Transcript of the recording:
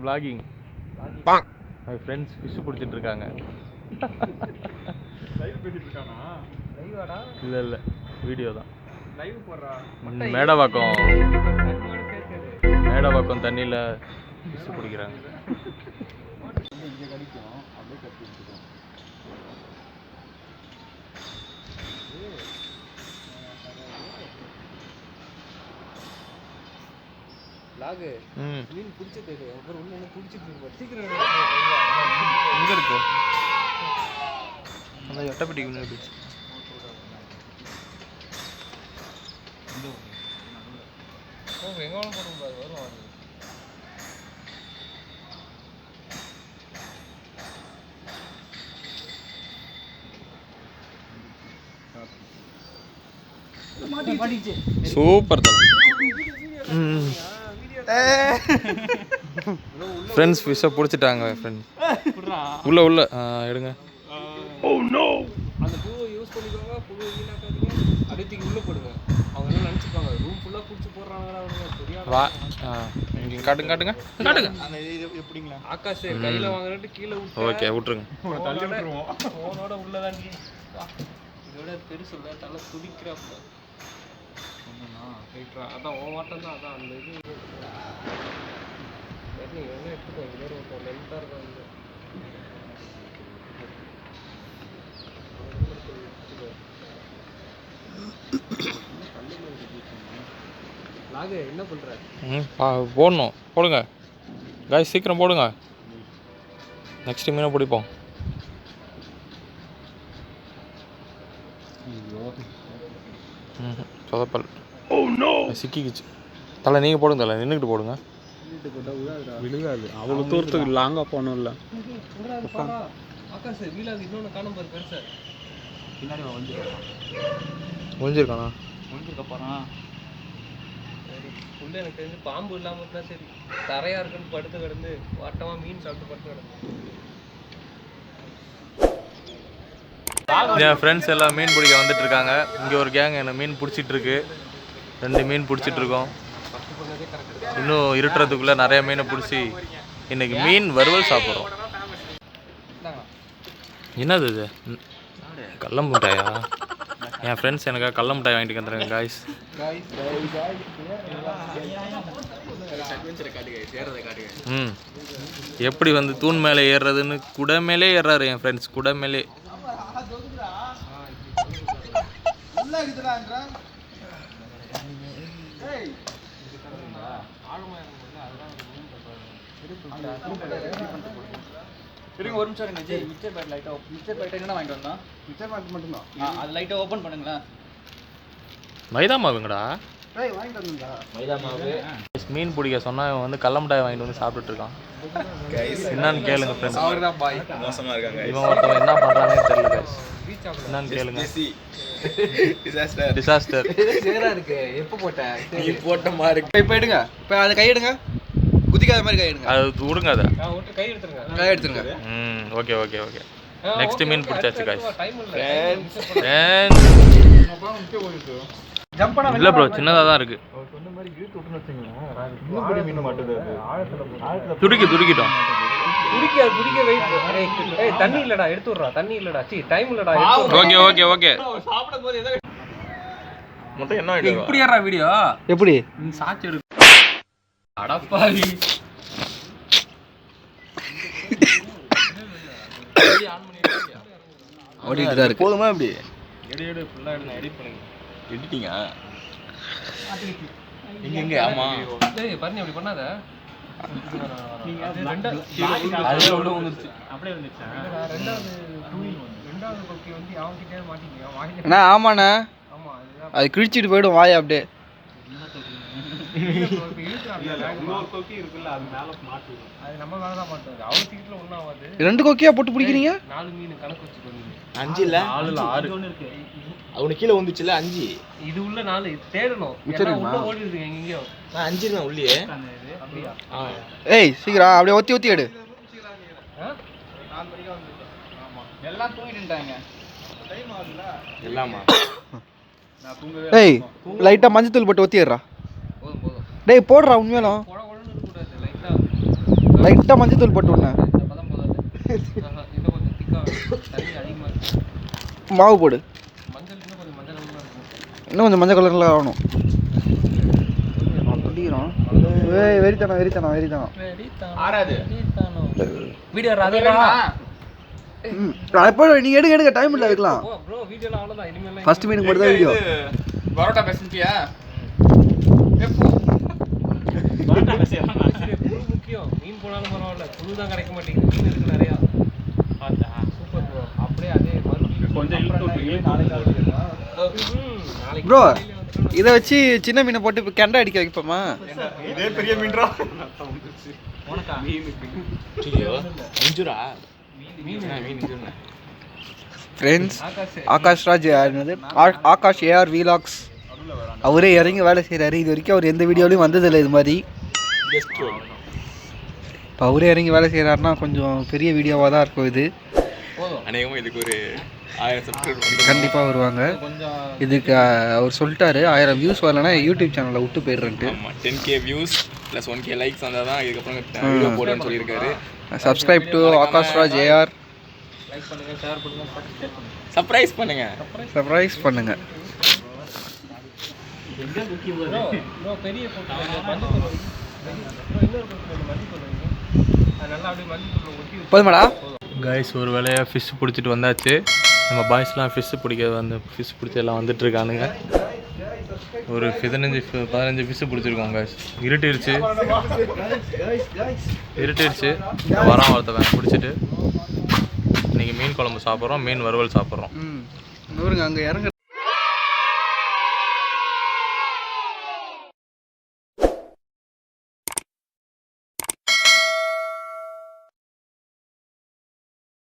vlogging. My friends fish பிடிச்சிட்டு இருக்காங்க. Live பேசிட்டு இருக்கானா? லைவாடா? இல்ல வீடியோ தான். லைவ் போறா. மேடவாக்கம் தண்ணில fish பிடிக்கறாங்க. இங்க கடிக்கும். அப்படியே கட்டி விட்டுடும். லாகு மீன் பிடிச்சிட்டு அப்புறம் உள்ள என்ன பிடிச்சிட்டு இருக்கு சீக்கிரம் எங்க இருக்கு அந்த எட்டப்பட்டி முன்னாடி போச்சு ஓ எங்க வேணா போடுங்க வரும் சூப்பர் தான் ஃப்ரெண்ட்ஸ் ஃபிஷ்ஷை பிடிச்சிட்டாங்க ஃப்ரெண்ட் உள்ள எடுங்க ஓ நோ அந்த பூவை யூஸ் பண்ணிக்கோங்க பூவை வீணாக்காதீங்க அப்படியே தூக்கி உள்ள போடுங்க அவங்க எல்லாம் நினச்சிப்பாங்க ரூம் ஃபுல்லாக பிடிச்சி போடுறாங்களா அவங்க தெரியாது வா இங்கே காட்டுங்க அந்த இது எப்படிங்களா ஆகாஷ் கையில் வாங்குறட்டு கீழே விட்டு ஓகே விட்டுருங்க தள்ளி விட்டுருவோம் ஃபோனோட உள்ளதான் இதோட பெருசு இல்லை தலை துடிக்கிறப்ப அதான் ஓவாட்டம் தான் அதான் அந்த இது என்ன எடுத்துக்கோ இங்கே லென்த்தாக இருக்கும் லாகு என்ன பண்ணுற போடணும் போடுங்க காய் சீக்கிரம் போடுங்க நெக்ஸ்ட் மீனை பிடிப்போம் சொதப்பல் சிக்கிக்குச்சு தலை நீங்கள் போடுங்க தலை நின்றுக்கிட்டு போடுங்க விழுகாது அவ்வளோ தூரத்துக்கு லாங்காக போகணும் இல்லை ஒழிஞ்சிருக்கானா ஒழிஞ்சிருக்கப்பாரா உள்ள எனக்கு தெரிஞ்சு பாம்பு இல்லாமல் இருந்தால் சரி தரையாக இருக்குன்னு படுத்து கிடந்து வாட்டமாக மீன் சாப்பிட்டு படுத்து கிடந்து என் ஃப்ரெண்ட்ஸ் எல்லாம் மீன் பிடிக்க வந்துட்டு இருக்காங்க இங்கே ஒரு கேங் என்ன மீன் பிடிச்சிட்டு இருக்கு 2 மீன் பிடிச்சிட்டு இருக்கோம் இன்னும் இருட்டுறதுக்குள்ளே நிறைய மீனை பிடிச்சி இன்னைக்கு மீன் வறுவல் சாப்பிட்றோம் என்னது இது கடல மிட்டாயா என் ஃப்ரெண்ட்ஸ் எனக்காக கடல மிட்டாய் வாங்கிட்டு வந்துடுங்க காய்ஸ் எப்படி வந்து தூண் மேலே ஏறுறதுன்னு குடை மேலே ஏறுறாரு என் ஃப்ரெண்ட்ஸ் குடை மேலே இருங்க ஒரு நிமிஷம் இருங்க ஜெய் மிக்சர் பேட் லைட்டா மிக்சர் பேட் என்ன வாங்கிட்டு வந்தோம் மிக்சர் பேட் மட்டும் தான் அது லைட்டா ஓபன் பண்ணுங்களா மைதா மாவுங்கடா டேய் வாங்கிட்டு வந்தா மைதா மாவு மீன் பிடிக்க சொன்னா இவன் வந்து கடல மிட்டாய் வாங்கிட்டு வந்து சாப்பிட்டுட்டு இருக்கான் गाइस என்னன்னு கேளுங்க फ्रेंड्स அவர்தான் பாய் மோசமா இருக்காங்க गाइस இவன் ஒருத்தன் என்ன பண்றானே தெரியல गाइस என்னன்னு கேளுங்க டிசாஸ்டர் சேரா இருக்கு எப்ப போட்ட நீ போட்ட மாதிரி இப்ப எடுங்க இப்ப அத கை எடுங்க குதிக்காத மாதிரி கை எடுங்க அது விடுங்க அத விட்டு கை எடுத்துருங்க ஓகே ஓகே ஓகே நெக்ஸ்ட் மீன் பிடிச்சாச்சு गाइस ஜம்ப் பண்ண இல்ல bro சின்னதா தான் இருக்கு சொன்ன மாதிரி இழுத்து விட்டுன்னு வெச்சீங்களா இன்னும் பெரிய மீன் மாட்டுது அது ஆழத்துல துடிக்கிட்டோம் துடிக்க வெயிட் ஏய் தண்ணி இல்லடா எடுத்து விடுறா தண்ணி இல்லடா சீ டைம் இல்லடா ஓகே சாப்பிடும்போது ஏதோ மொத்தம் என்ன ஆயிடுது இப்படி ஏறா வீடியோ எப்படி நீ சாட்சி எடு அடப்பாவி ஆன் பண்ணிட்டீங்க ஓடிட்டு தான் இருக்கு போதுமா இப்படி எடு ஃபுல்லா எடுங்க எடிட் பண்ணுங்க எடிட்டிங்க எங்க ஆமா டேய் பர்னி அப்படி பண்ணாத நீங்க அது உள்ள வந்துருச்சு அப்படியே வந்துச்சா ரெண்டாவது கொக்கி வந்து அவங்கிட்டே மாட்டிங்க வாங்கிட்டே அண்ணா ஆமாண்ணா ஆமா அது கிழிச்சிட்டு போய்டும் வாய் அப்படியே இன்னொரு கொக்கி இருக்குல்ல அது மேல மாட்டுது அது நம்ம மேல தான் மாட்டுது அவ சீட்ல ஒண்ணு ஆகாது 2 கொக்கியா போட்டு பிடிக்கிறீங்க 4 மீன் கணக்கு வச்சு பண்ணுங்க 5 இல்ல 4 ல 6 ஒன்னு இருக்கு அவனுக்கு கீழ வந்துச்சுல 5 இது உள்ள 4 தேடணும் ஏன்னா உள்ள ஓடிடுது எங்கங்க நான் 5 இருக்கேன் உள்ளே அப்படியே ஏய் சீக்கிரம் அப்படியே ஒத்தி எடு 4 மணிக்கு வந்து ஆமா எல்லாம் தூங்கிட்டாங்க டைம் ஆகுதுல எல்லாமா நான் தூங்கவே ஏய் லைட்டா மஞ்சள் தூள் போட்டு ஒத்திடுறா போதும் டேய் போடுறா உண்மையாலும் லைட்டாக மஞ்சள் தூள் போட்டு விடனேன். மாவு போடு, இன்னும் கொஞ்சம் மஞ்சள் கலரில் ஆகணும். அப்படிங்கிறோம். வெறித்தனம் ஆறாது வீடியோ எப்போ நீங்கள் எடுக்க டைம் இல்லை வைக்கலாம். ஃபர்ஸ்ட் மீனுக்கு மட்டும் தான் வீடியோ. பரோட்டா பேசிட்டியா? முக்கியம், மீன் போனாலும் பரவாயில்ல, புழு தான் கிடைக்க மாட்டேங்குது. மீன் இருக்கு நிறையா. Super bro. அப்படியே அதே கொஞ்சம் ப்ரோ இதை வச்சு சின்ன மீனை போட்டு இப்போ கெண்டை அடிக்க வைப்போமா? இதே பெரிய மீன்ரா. ஃப்ரெண்ட்ஸ், ஆகாஷ் ராஜ் என்னது ஆகாஷ் ஏஆர் வீலாக்ஸ் அவரே இறங்கி வேலை செய்கிறாரு. இது வரைக்கும் அவர் எந்த வீடியோலையும் வந்ததில்லை இது மாதிரி. இப்போ அவரே இறங்கி வேலை செய்கிறாருன்னா கொஞ்சம் பெரிய வீடியோவாக தான் இருக்கும் இது. அநேகமாக இதுக்கு ஒரு 1000 சப்ஸ்கிரைபர் கண்டிப்பாக வருவாங்க. இதுக்கு அவர் சொல்லிட்டாரு 1000 வியூஸ் வரலன்னா யூடியூப் சேனலில் விட்டு போயிடுறேன்ட்டு. 10K views plus 1K likes வந்தால் தான் இதுக்கப்புறம் வீடியோ போடுறேன்னு சொல்லியிருக்காரு. Subscribe to Aakash Raj A R. Like பண்ணுங்கள், ஷேர் பண்ணுங்கள், சர்ப்ரைஸ் பண்ணுங்கள். பெரிய போதுமாடா கைஸ், ஒரு வேலையாக ஃபிஷ் பிடிச்சிட்டு வந்தாச்சு. நம்ம பாய்ஸ்லாம் ஃபிஷ் பிடிக்கிறது வந்து ஃபிஷ் பிடிச்சி எல்லாம் வந்துட்டுருக்கானுங்க. ஒரு 15 ஃபிஷ் பிடிச்சிருக்கோம் கைஸ். இருட்டிருச்சு வரான் ஒருத்தவன் பிடிச்சிட்டு. இன்றைக்கி மீன் குழம்பு சாப்பிட்றோம், மீன் வறுவல் சாப்பிட்றோம். அங்கே இறங்க